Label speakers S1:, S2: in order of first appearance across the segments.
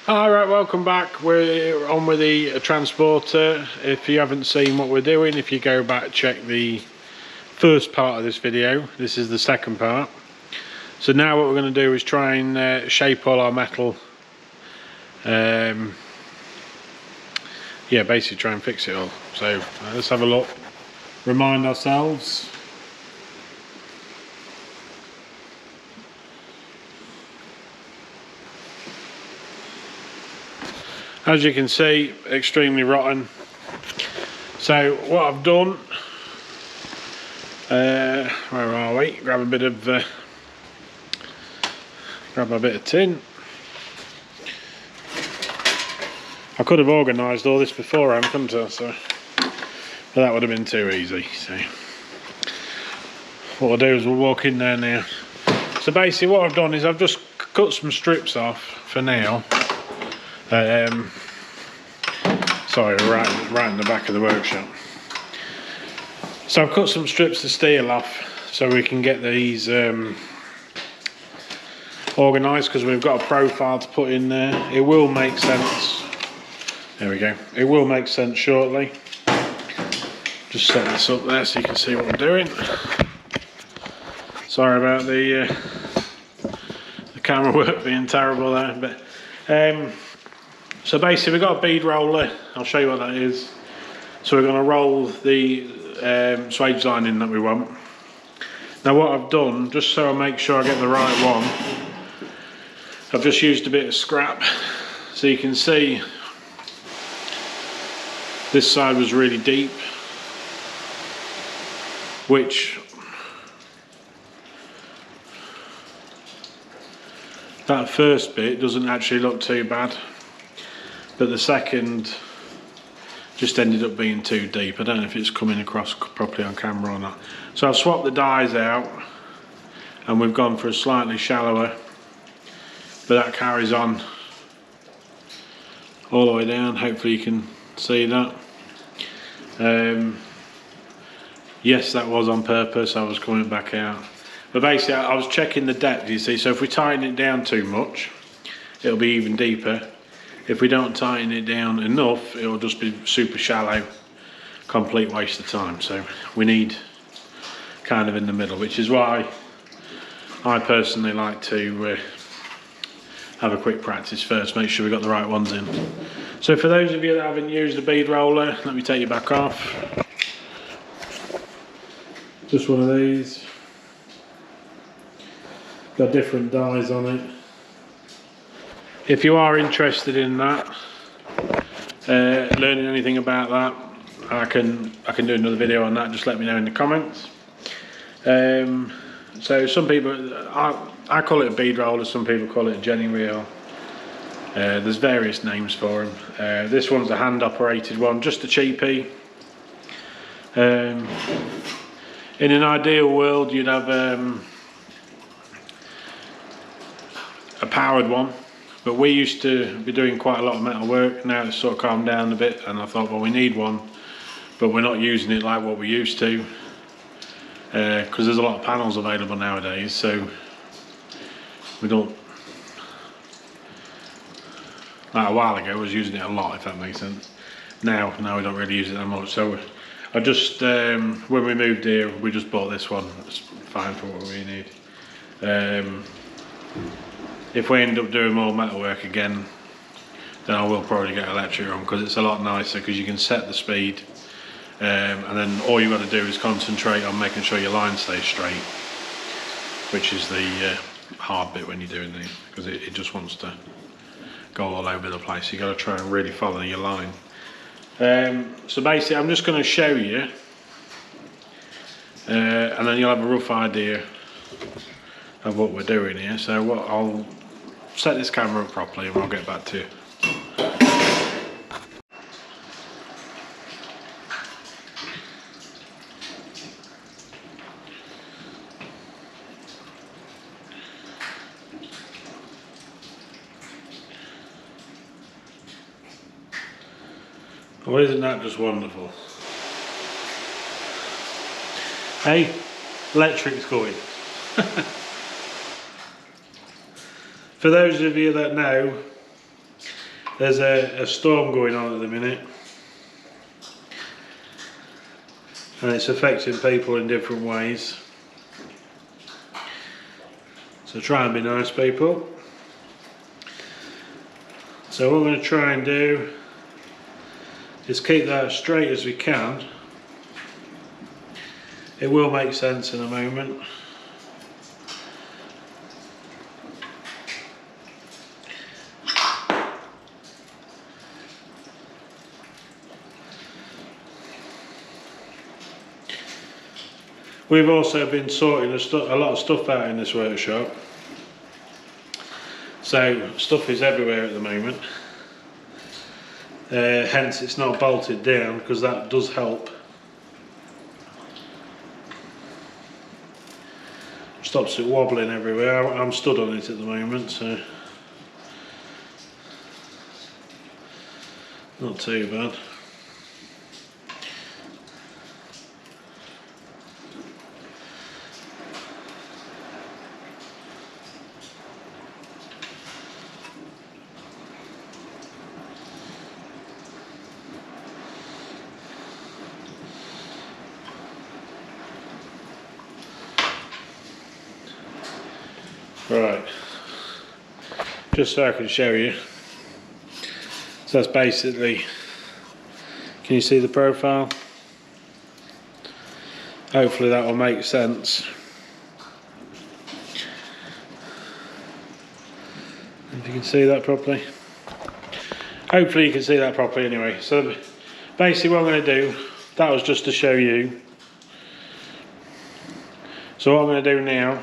S1: Alright, welcome back. We're on with the transporter. If you haven't seen what we're doing, if you go back, check the first part of this video. This is the second part. So now what we're going to do is try and shape all our metal. Yeah, basically try and fix it all. So let's have a look. Remind ourselves. As you can see, extremely rotten. So what I've done, where are we? Grab a bit of tin. I could have organised all this beforehand, couldn't I? So, but that would have been too easy. So what I'll do is we'll walk in there now. So basically, what I've done is I've just cut some strips off for now. Sorry, right in the back of the workshop. So I've cut some strips of steel off so we can get these organised, because we've got a profile to put in there. It will make sense. There we go. It will make sense shortly. Just set this up there so you can see what I'm doing. Sorry about the camera work being terrible there, but so basically we've got a bead roller. I'll show you what that is. So we're going to roll the swage lining that we want. Now what I've done, just so I make sure I get the right one, I've just used a bit of scrap. So you can see this side was really deep, which that first bit doesn't actually look too bad, but the second just ended up being too deep. I don't know if it's coming across properly on camera or not. So I've swapped the dies out and we've gone for a slightly shallower, but that carries on all the way down. Hopefully you can see that. Yes, that was on purpose. I was coming back out. But basically I was checking the depth, you see. So if we tighten it down too much, it'll be even deeper. If we don't tighten it down enough, it'll just be super shallow, complete waste of time. So we need kind of in the middle, which is why I personally like to have a quick practice first, make sure we got the right ones in. So for those of you that haven't used the bead roller, let me take you back off. Just one of these. Got different dies on it. If you are interested in that, learning anything about that, I can do another video on that. Just let me know in the comments. So some people, I call it a bead roller, some people call it a jenny reel. There's various names for them. This one's a hand operated one, just a cheapie. In an ideal world you'd have a powered one, but we used to be doing quite a lot of metal work. Now it's sort of calmed down a bit, and I thought, well, we need one, but we're not using it like what we used to, because there's a lot of panels available nowadays. So we don't, like a while ago I was using it a lot, if that makes sense. Now we don't really use it that much. So I just when we moved here, we just bought this one. It's fine for what we need. If we end up doing more metal work again, then I will probably get electric on, because it's a lot nicer, because you can set the speed, and then all you've got to do is concentrate on making sure your line stays straight, which is the hard bit when you're doing these, because it just wants to go all over the place. You've got to try and really follow your line. So basically I'm just going to show you, and then you'll have a rough idea of what we're doing here. So I'll set this camera up properly and we'll get back to you. Well, isn't that just wonderful? Hey, electric's going. For those of you that know, There's a storm going on at the minute, and it's affecting people in different ways. So try and be nice, people. So what we're going to try and do is keep that as straight as we can. It will make sense in a moment. We've also been sorting a lot of stuff out in this workshop. So stuff is everywhere at the moment. Hence it's not bolted down, because that does help. Stops it wobbling everywhere. I'm stood on it at the moment, so not too bad. Right, just so I can show you. So that's basically, can you see the profile? Hopefully that will make sense. If you can see that properly. Hopefully you can see that properly anyway. So basically what I'm going to do, that was just to show you. So what I'm going to do now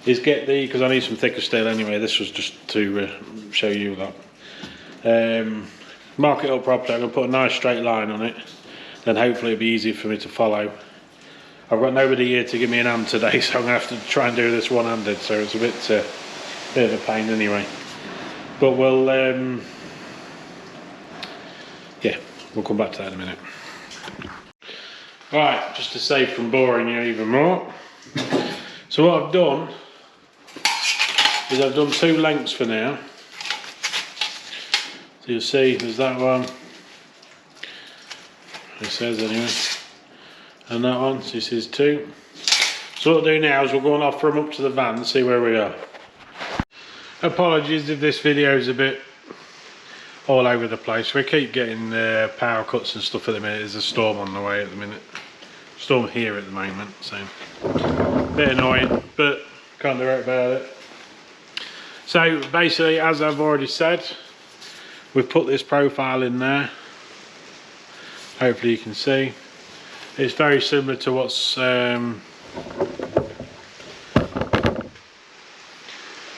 S1: is get because I need some thicker steel anyway, this was just to show you that. Mark it up properly. I'm going to put a nice straight line on it, then hopefully it'll be easy for me to follow. I've got nobody here to give me an hand today, so I'm going to have to try and do this one-handed, so it's a bit of a pain anyway. But we'll, yeah, we'll come back to that in a minute. Right, just to save from boring you even more. So what I've done is I've done 2 lengths for now. So you'll see there's that one, it says anyway, and that one, so this is 2. So what I'll do now is we'll go and offer them up to the van and see where we are. Apologies if this video is a bit all over the place. We keep getting power cuts and stuff at the minute. There's a storm on the way at the minute. Storm here at the moment, so a bit annoying, but can't do it about it. So basically, as I've already said, we've put this profile in there. Hopefully you can see. It's very similar to what's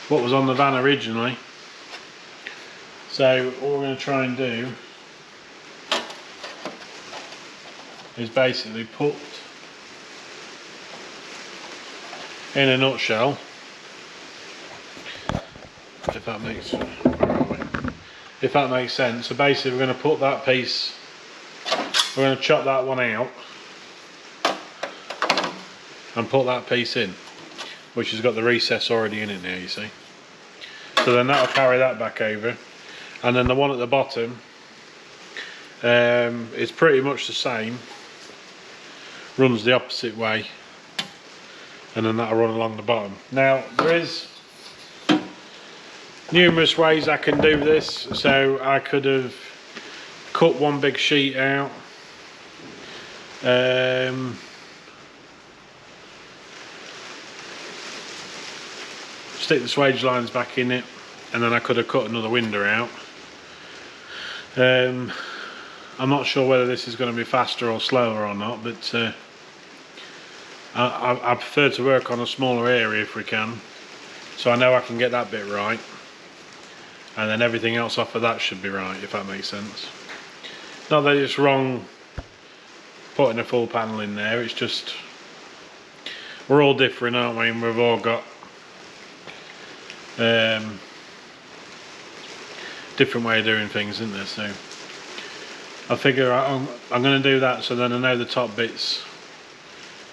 S1: what was on the van originally. So what we're going to try and do is basically put, in a nutshell, if that makes sense. So basically we're going to put that piece, we're going to chop that one out and put that piece in, which has got the recess already in it now, you see. So then that'll carry that back over, and then the one at the bottom is pretty much the same, runs the opposite way, and then that'll run along the bottom. Now there is numerous ways I can do this. So I could have cut one big sheet out, stick the swage lines back in it, and then I could have cut another window out. I'm not sure whether this is going to be faster or slower or not, but I prefer to work on a smaller area if we can, so I know I can get that bit right, and then everything else off of that should be right, if that makes sense. Not that it's wrong putting a full panel in there, it's just we're all different, aren't we, and we've all got different way of doing things, isn't there? So I figure I'm going to do that, so then I know the top bit's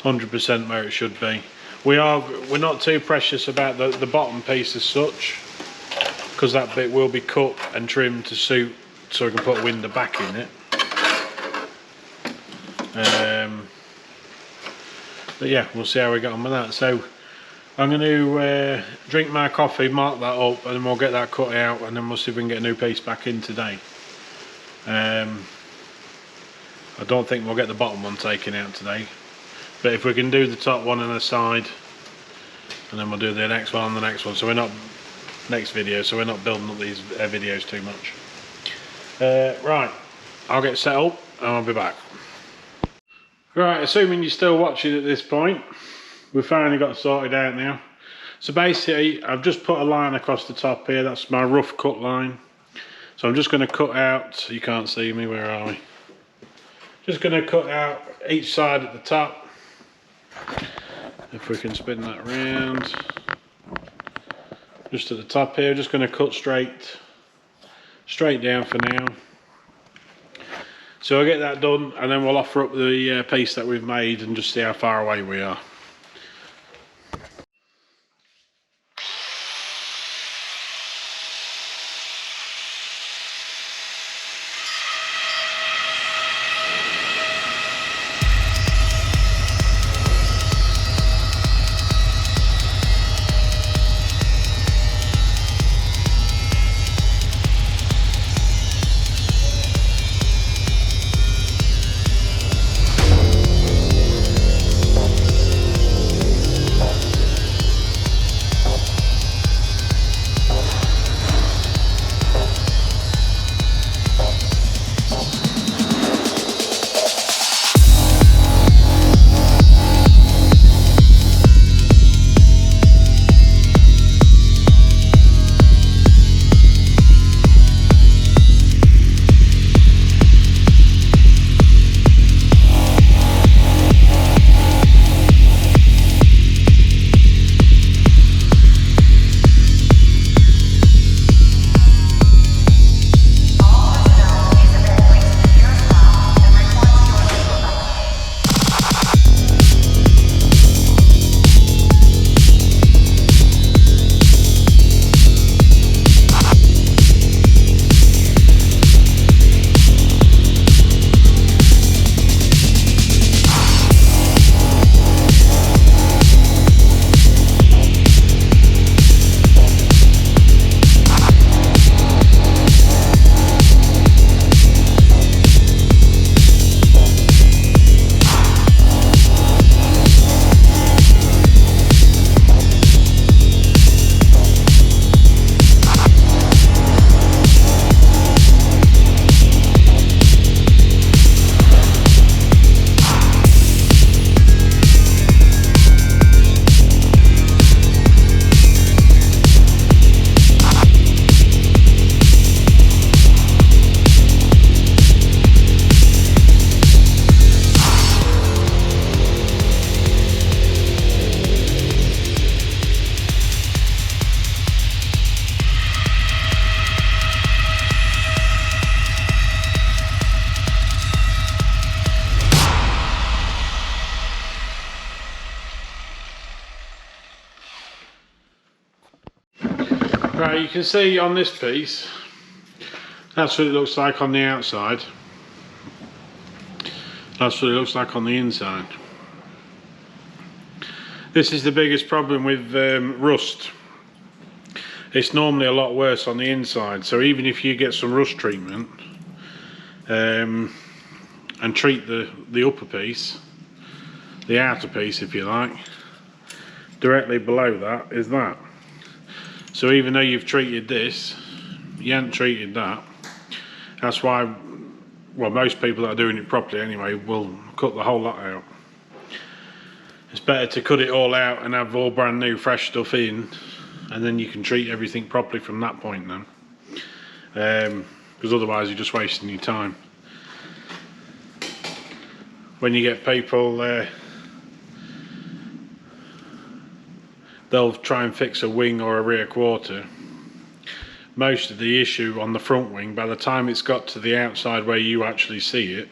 S1: 100% where it should be. We're not too precious about the bottom piece as such, because because that bit will be cut and trimmed to suit, so we can put a window back in it. But yeah, we'll see how we get on with that. So I'm going to drink my coffee, mark that up, and then we'll get that cut out, and then we'll see if we can get a new piece back in today. I don't think we'll get the bottom one taken out today, but if we can do the top one on the side, and then we'll do the next one on the next one, so we're not next video, so we're not building up these videos too much. Right, I'll get set up and I'll be back. Right, assuming you're still watching at this point, we've finally got sorted out now. So basically, I've just put a line across the top here. That's my rough cut line. So I'm just going to cut out, you can't see me, where are we? Just going to cut out each side at the top. If we can spin that round. Just at the top here, just going to cut straight down for now. So I'll get that done, and then we'll offer up the piece that we've made and just see how far away we are. Right, you can see on this piece, that's what it looks like on the outside. That's what it looks like on the inside. This is the biggest problem with rust. It's normally a lot worse on the inside, so even if you get some rust treatment and treat the upper piece, the outer piece if you like, directly below that is that. So even though you've treated this, you haven't treated that. That's why, well, most people that are doing it properly anyway will cut the whole lot out. It's better to cut it all out and have all brand new fresh stuff in, and then you can treat everything properly from that point then. Because otherwise you're just wasting your time. When you get people, they'll try and fix a wing or a rear quarter. Most of the issue on the front wing, by the time it's got to the outside where you actually see it,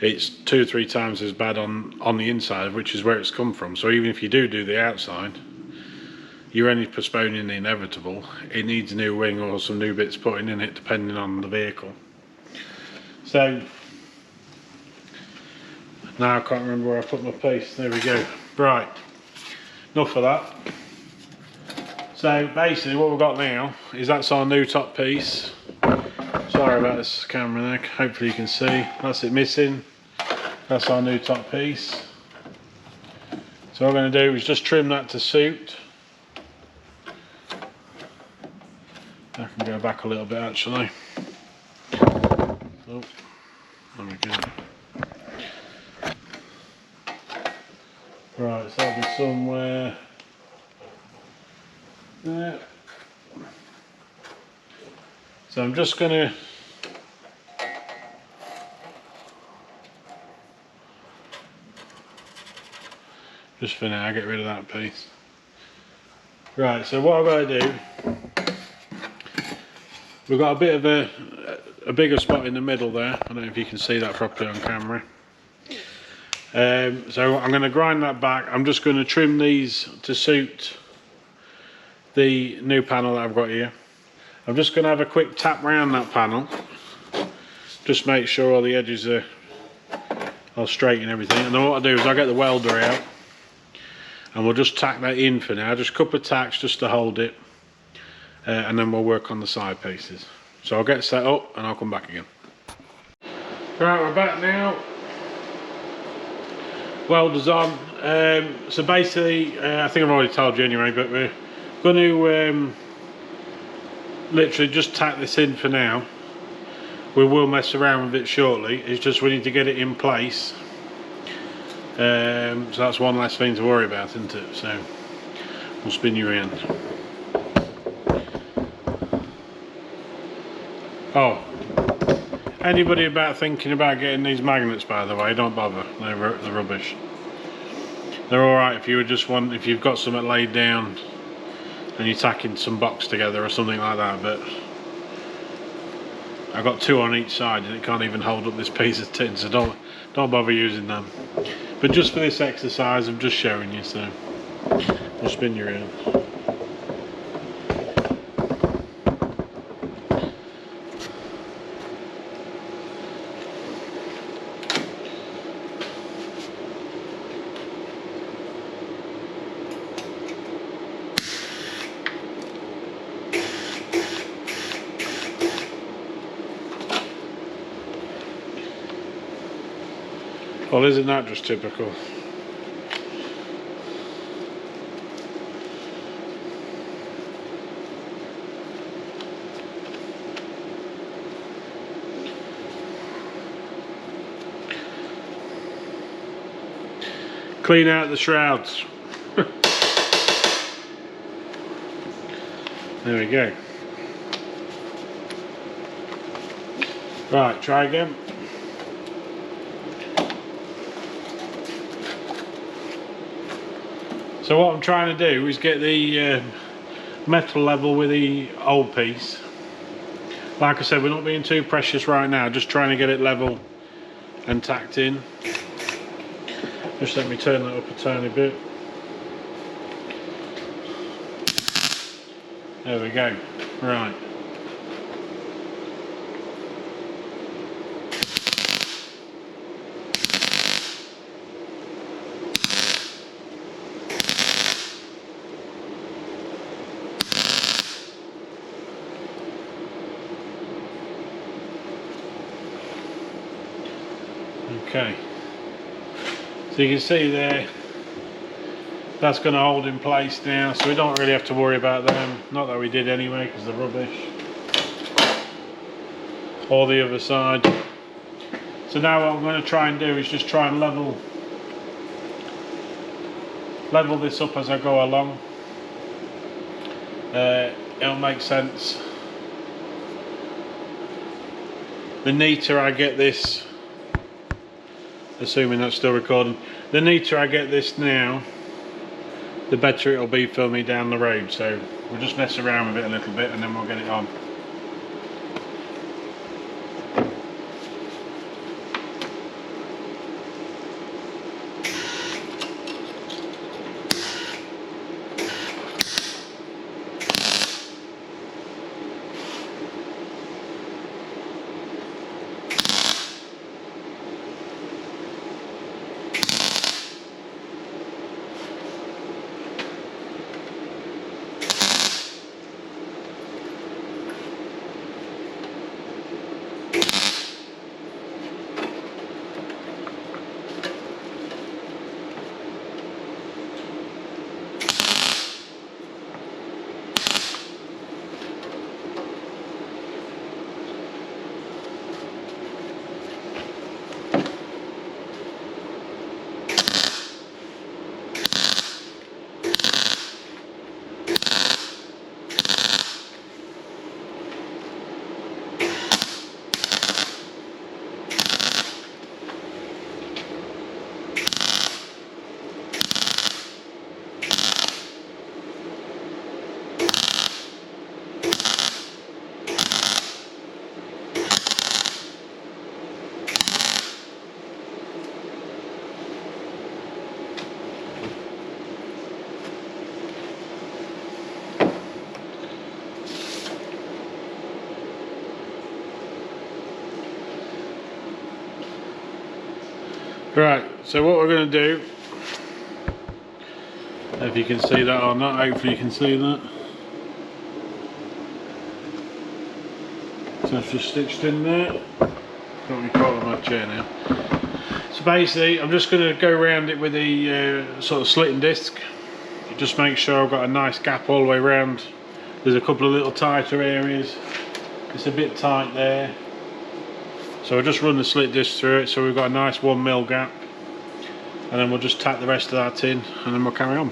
S1: it's 2 or 3 times as bad on the inside, which is where it's come from. So even if you do the outside, you're only postponing the inevitable. It needs a new wing or some new bits putting in it depending on the vehicle. So now I can't remember where I put my piece. There we go. Right, enough of that. So basically what we've got now is that's our new top piece. Sorry about this camera there, hopefully you can see. That's it missing. That's our new top piece. So what I'm going to do is just trim that to suit. I can go back a little bit actually. Oh, there we go. Right, so that'll be somewhere there. So I'm just going to just for now get rid of that piece. Right, so what I've got to do, we've got a bit of a bigger spot in the middle there. I don't know if you can see that properly on camera. So I'm going to grind that back. I'm just going to trim these to suit the new panel that I've got here. I'm just going to have a quick tap round that panel, just make sure all the edges are straight and everything. And then what I'll do is I'll get the welder out and we'll just tack that in for now, just a couple of tacks just to hold it, and then we'll work on the side pieces. So I'll get set up and I'll come back again. Right, we're back now. Welder's on. So basically, I think I've already told you anyway, but we're going to literally just tack this in for now. We will mess around with it shortly. It's just we need to get it in place. So that's one less thing to worry about, isn't it? So we'll spin you around. Oh, anybody thinking about getting these magnets, by the way, don't bother. They're rubbish. They're all right if you if you've got something laid down and you're tacking some box together or something like that. But I've got two on each side and it can't even hold up this piece of tin, so don't bother using them. But just for this exercise, I'm just showing you. So we'll spin you around. Well, isn't that just typical? Clean out the shrouds. There we go. Right, try again. So what I'm trying to do is get the metal level with the old piece. Like I said, we're not being too precious right now, just trying to get it level and tacked in. Just let me turn that up a tiny bit. There we go. Right. Okay, so you can see there, that's going to hold in place now, so we don't really have to worry about them. Not that we did anyway, because they're rubbish. Or the other side. So now what I'm going to try and do is just try and level this up as I go along. It'll make sense. The neater I get this, assuming that's still recording, the neater I get this now, the better it'll be for me down the road. So we'll just mess around with it a little bit and then we'll get it on. Right, so what we're going to do, if you can see that or not, hopefully you can see that. So it's just stitched in there. Got me caught on my chair now. So basically, I'm just going to go around it with the sort of slitting disc. Just make sure I've got a nice gap all the way around. There's a couple of little tighter areas. It's a bit tight there. So I'll just run the slit disc through it, so we've got a nice 1mm gap. And then we'll just tack the rest of that in, and then we'll carry on.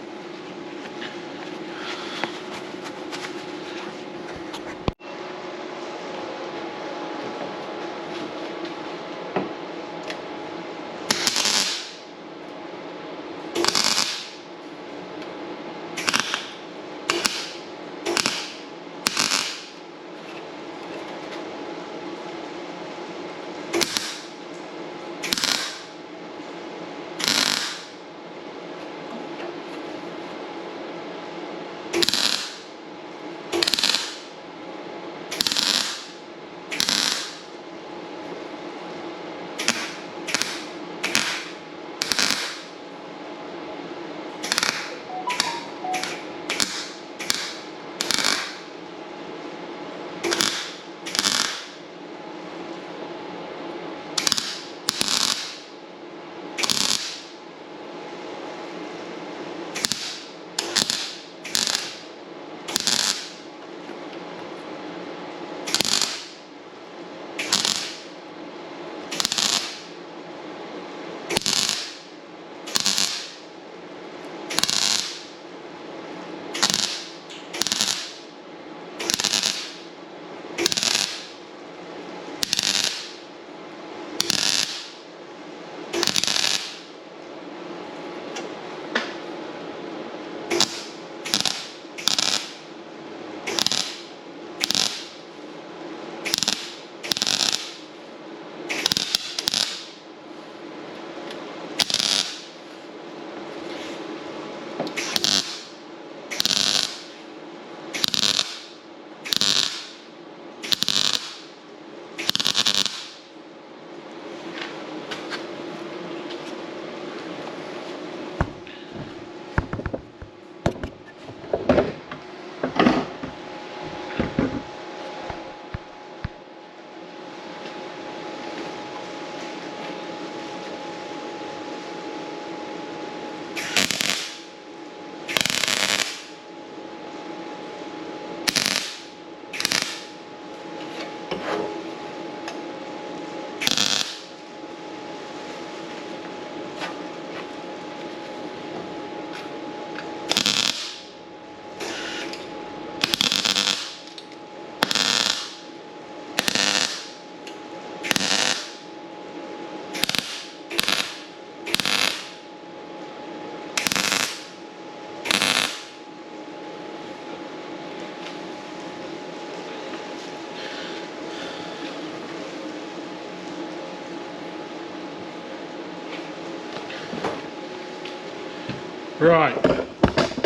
S1: Right,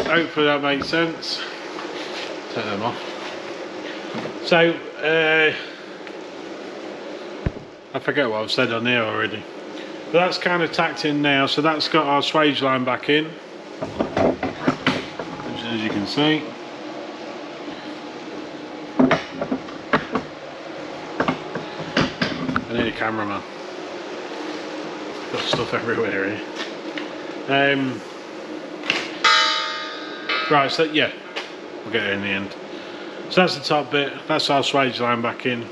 S1: hopefully that makes sense. Take them off. So, I forget what I've said on there already. But that's kind of tacked in now, so that's got our swage line back in, as you can see. I need a cameraman. Got stuff everywhere here. Right, so yeah, we'll get it in the end. So that's the top bit, that's our swage line back in.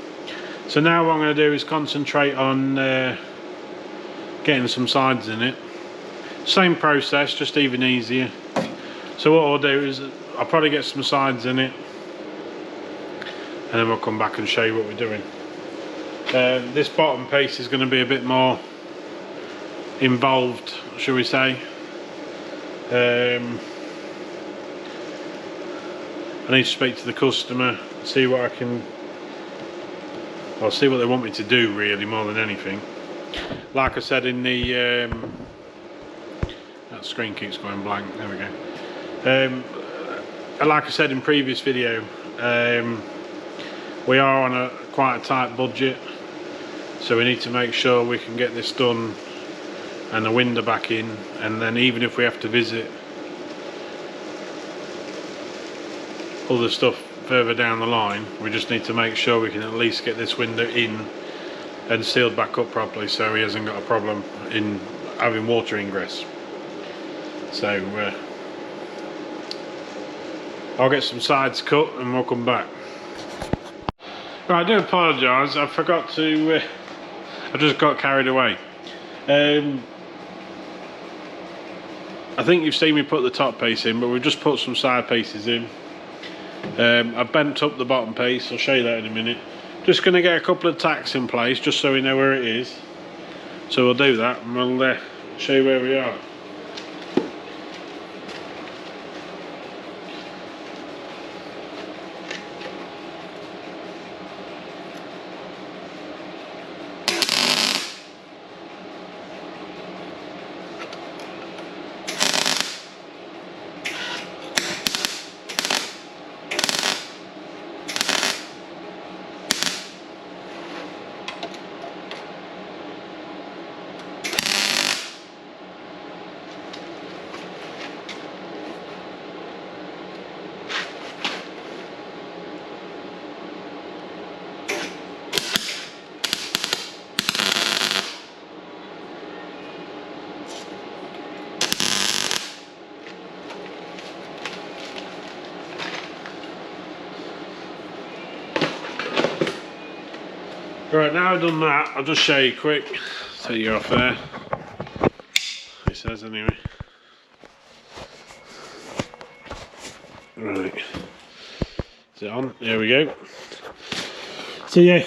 S1: So now what I'm going to do is concentrate on getting some sides in it. Same process, just even easier. So what I'll do is I'll probably get some sides in it, and then we'll come back and show you what we're doing. This bottom piece is going to be a bit more involved, shall we say. I need to speak to the customer, see what I can, I'll see what they want me to do really, more than anything. Like I said in the, that screen keeps going blank, there we go. Like I said in previous video, we are on quite a tight budget, so we need to make sure we can get this done and the window back in, and then even if we have to visit other stuff further down the line, we just need to make sure we can at least get this window in and sealed back up properly so he hasn't got a problem in having water ingress. So I'll get some sides cut and we'll come back. Right, I do apologise, I forgot to I just got carried away. I think you've seen me put the top piece in, but we've just put some side pieces in. I've bent up the bottom piece, I'll show you that in a minute. Just going to get a couple of tacks in place just so we know where it is. So we'll do that and we'll show you where we are. Right, now I've done that, I'll just show you quick. Take you off there. He says anyway. Right. Is it on? There we go. So yeah,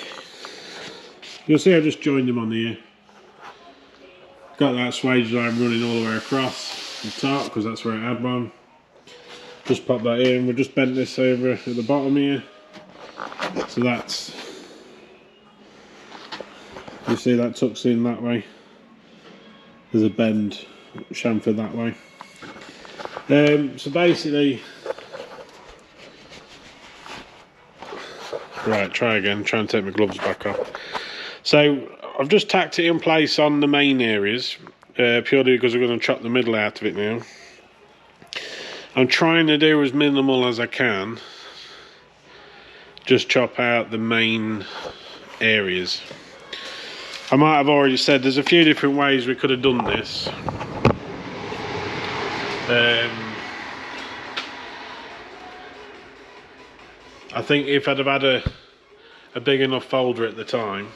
S1: you'll see I just joined them on here. Got that swage line running all the way across the top because that's where it had one. Just pop that in. We'll just bend this over at the bottom here. So that's, you see that tucks in that way. There's a bend chamfered that way. So basically, right, try again, try and take my gloves back off. So I've just tacked it in place on the main areas, purely because we're going to chop the middle out of it now. I'm trying to do as minimal as I can, just chop out the main areas. I might have already said there's a few different ways we could have done this. I think if I'd have had a big enough folder at the time,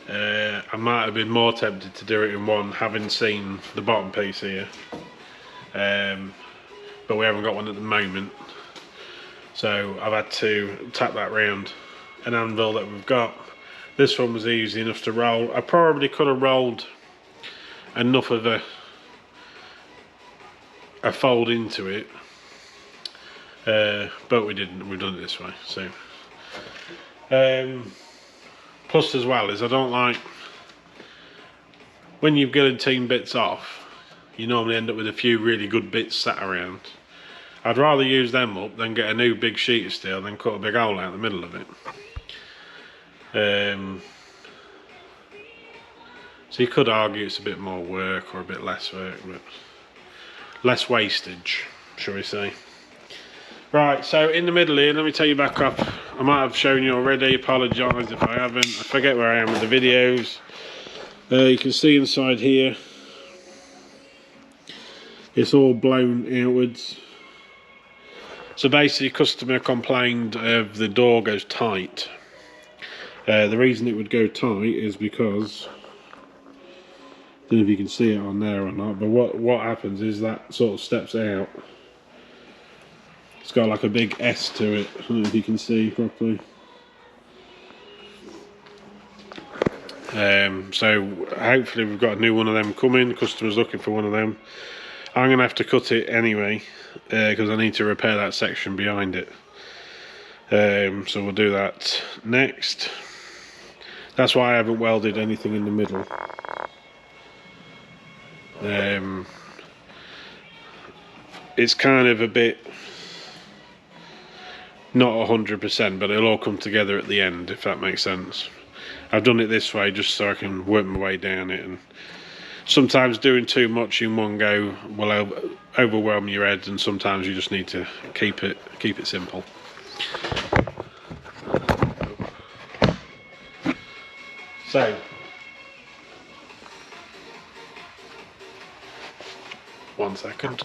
S1: I might have been more tempted to do it in one, having seen the bottom piece here. But we haven't got one at the moment, so I've had to tap that round an anvil that we've got. This one was easy enough to roll. I probably could have rolled enough of a fold into it, but we didn't. We've done it this way. So plus as well is I don't like when you've guillotine bits off, you normally end up with a few really good bits sat around. I'd rather use them up than get a new big sheet of steel than cut a big hole out the middle of it. So you could argue it's a bit more work or a bit less work, but less wastage, shall we say. Right, so in the middle here, let me take you back up. I might have shown you already, apologise if I haven't. I forget where I am with the videos. You can see inside here, it's all blown outwards. So basically, customer complained of the door goes tight. The reason it would go tight is because, I don't know if you can see it on there or not, but what happens is that sort of steps out. It's got like a big S to it. I don't know if you can see properly. So hopefully we've got a new one of them coming. The customer's looking for one of them. I'm going to have to cut it anyway because I need to repair that section behind it. So we'll do that next. That's why I haven't welded anything in the middle. It's kind of a bit not 100%, but it'll all come together at the end, if that makes sense. I've done it this way just so I can work my way down it and sometimes doing too much in one go will overwhelm your head, and sometimes you just need to keep it simple. So 1 second.